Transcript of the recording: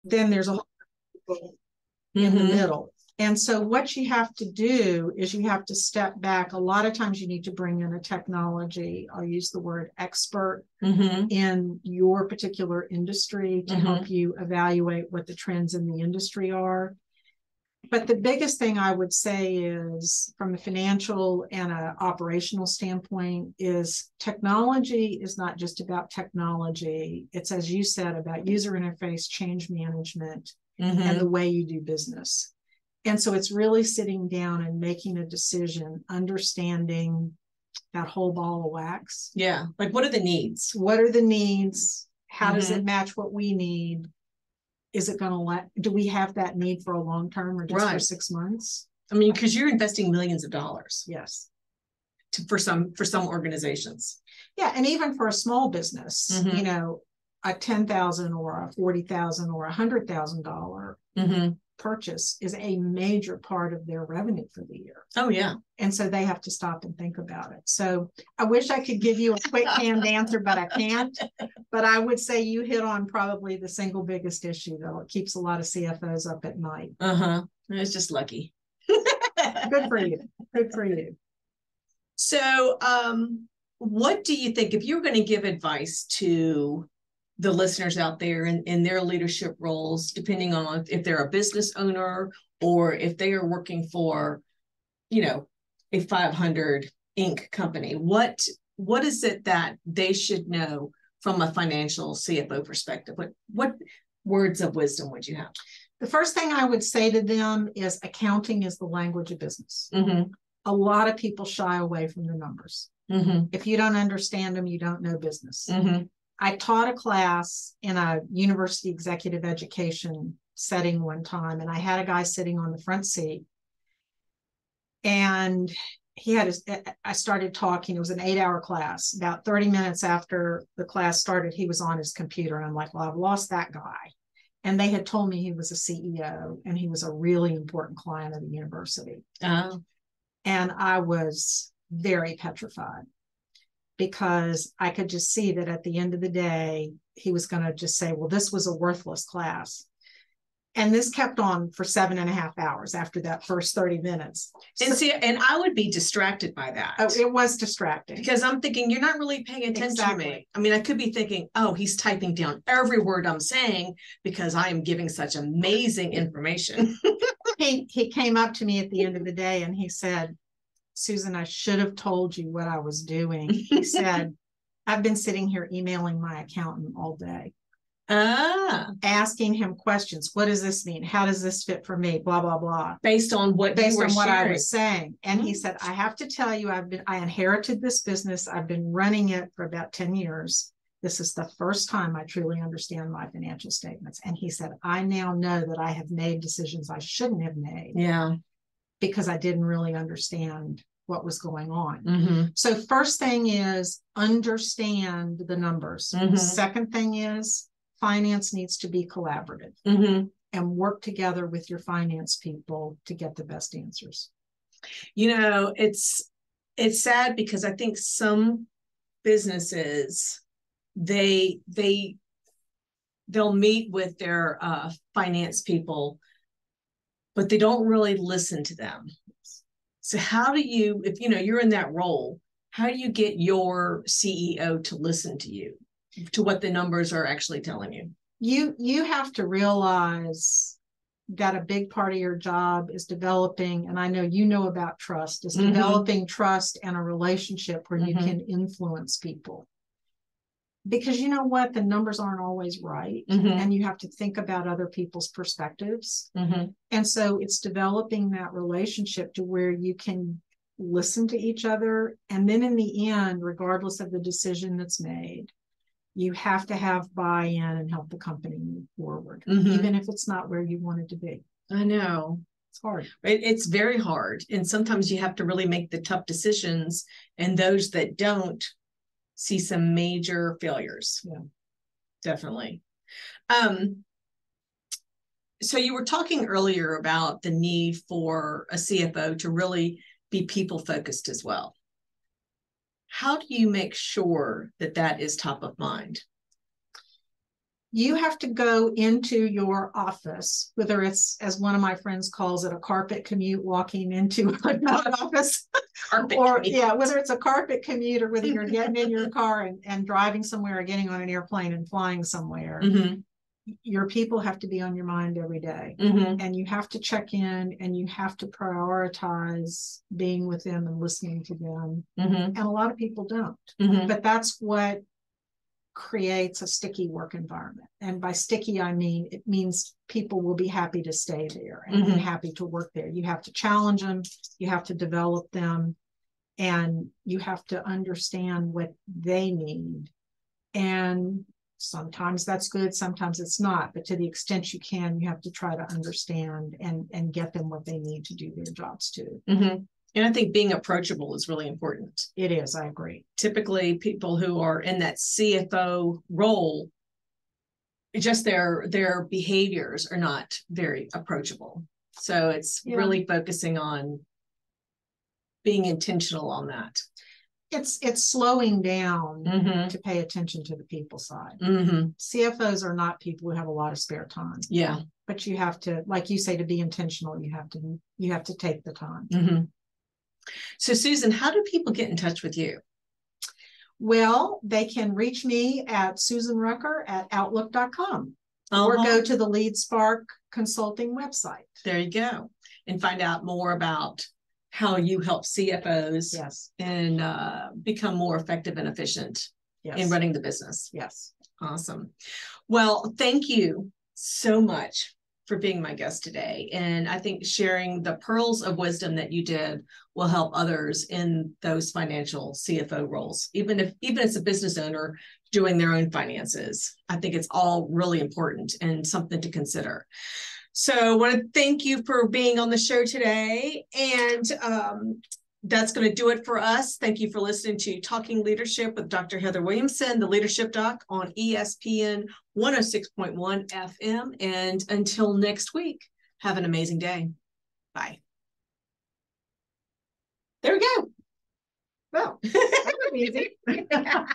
then there's a whole people in the middle. And so what you have to do is you have to step back. A lot of times you need to bring in a technology, I'll use the word expert, in your particular industry to help you evaluate what the trends in the industry are. But the biggest thing I would say is, from a financial and an operational standpoint, is technology is not just about technology. It's, as you said, about user interface, change management, and the way you do business. And so it's really sitting down and making a decision, understanding that whole ball of wax. Yeah. Like, what are the needs? What are the needs? How does it match what we need? Is it going to do we have that need for a long term or just for 6 months? I mean, because you're investing millions of dollars. Yes. For some organizations. Yeah. And even for a small business, you know, a $10,000 or a $40,000 or $100,000 purchase is a major part of their revenue for the year. Oh, yeah. And so they have to stop and think about it. So I wish I could give you a quick canned answer, but I can't. But I would say you hit on probably the single biggest issue, though. It keeps a lot of CFOs up at night. It's just lucky. Good for you. Good for you. So what do you think, if you were going to give advice to the listeners out there in their leadership roles, depending on if they're a business owner or if they are working for, you know, a 500 Inc. company, what is it that they should know from a financial CFO perspective? What words of wisdom would you have? The first thing I would say to them is accounting is the language of business. A lot of people shy away from the numbers. If you don't understand them, you don't know business. I taught a class in a university executive education setting one time, and I had a guy sitting on the front seat, and I started talking. It was an 8-hour class. About 30 minutes after the class started, he was on his computer, and I'm like, well, I've lost that guy. And they had told me he was a CEO and he was a really important client of the university. And I was very petrified, because I could just see that at the end of the day, he was going to just say, well, this was a worthless class. And this kept on for 7.5 hours after that first 30 minutes. And I would be distracted by that. Oh, it was distracting. Because I'm thinking, you're not really paying attention to me. I mean, I could be thinking, oh, he's typing down every word I'm saying because I am giving such amazing information. He came up to me at the end of the day and he said, Susan, I should have told you what I was doing. He said, I've been sitting here emailing my accountant all day, asking him questions. What does this mean? How does this fit for me? Blah, blah, blah. Based on what I was saying. And he said, I have to tell you, I inherited this business. I've been running it for about 10 years. This is the first time I truly understand my financial statements. And he said, I now know that I have made decisions I shouldn't have made. Yeah. Because I didn't really understand what was going on. So first thing is understand the numbers. Second thing is finance needs to be collaborative and work together with your finance people to get the best answers. You know, it's sad because I think some businesses, they'll meet with their finance people, but they don't really listen to them. So how do you, if you know you're in that role, how do you get your CEO to listen to you, to what the numbers are actually telling you? You have to realize that a big part of your job is developing, and I know you know about trust, is developing trust and a relationship where you can influence people. Because you know what, the numbers aren't always right, and you have to think about other people's perspectives. And so it's developing that relationship to where you can listen to each other. And then in the end, regardless of the decision that's made, you have to have buy-in and help the company move forward, even if it's not where you want it to be. I know. It's hard. It's very hard. And sometimes you have to really make the tough decisions, and those that don't see some major failures. Yeah, definitely. So you were talking earlier about the need for a CFO to really be people focused as well. How do you make sure that that is top of mind? You have to go into your office, whether it's, as one of my friends calls it, a carpet commute, walking into an office, or whether it's a carpet commute or whether you're getting in your car and driving somewhere or getting on an airplane and flying somewhere. Your people have to be on your mind every day, and you have to check in, and you have to prioritize being with them and listening to them. And a lot of people don't, but that's what creates a sticky work environment. And by sticky, I mean, it means people will be happy to stay there and happy to work there. You have to challenge them, you have to develop them, and you have to understand what they need. And sometimes that's good, sometimes it's not, but to the extent you can, you have to try to understand and get them what they need to do their jobs too. And I think being approachable is really important. It is, I agree. Typically, people who are in that CFO role, just their behaviors are not very approachable. So it's really focusing on being intentional on that. It's slowing down to pay attention to the people side. CFOs are not people who have a lot of spare time. Yeah. But you have to, like you say, to be intentional, you have to take the time. So Susan, how do people get in touch with you? Well, they can reach me at susanrucker@outlook.com or go to the Lead Spark Consulting website. There you go. And find out more about how you help CFOs and become more effective and efficient in running the business. Yes. Awesome. Well, thank you so much for being my guest today. And I think sharing the pearls of wisdom that you did will help others in those financial CFO roles. Even as a business owner doing their own finances, I think it's all really important and something to consider. So I want to thank you for being on the show today. And that's going to do it for us. Thank you for listening to Talking Leadership with Dr. Heather Williamson, the Leadership Doc on ESPN 106.1 FM. And until next week, have an amazing day. Bye. There we go. Well, that was easy.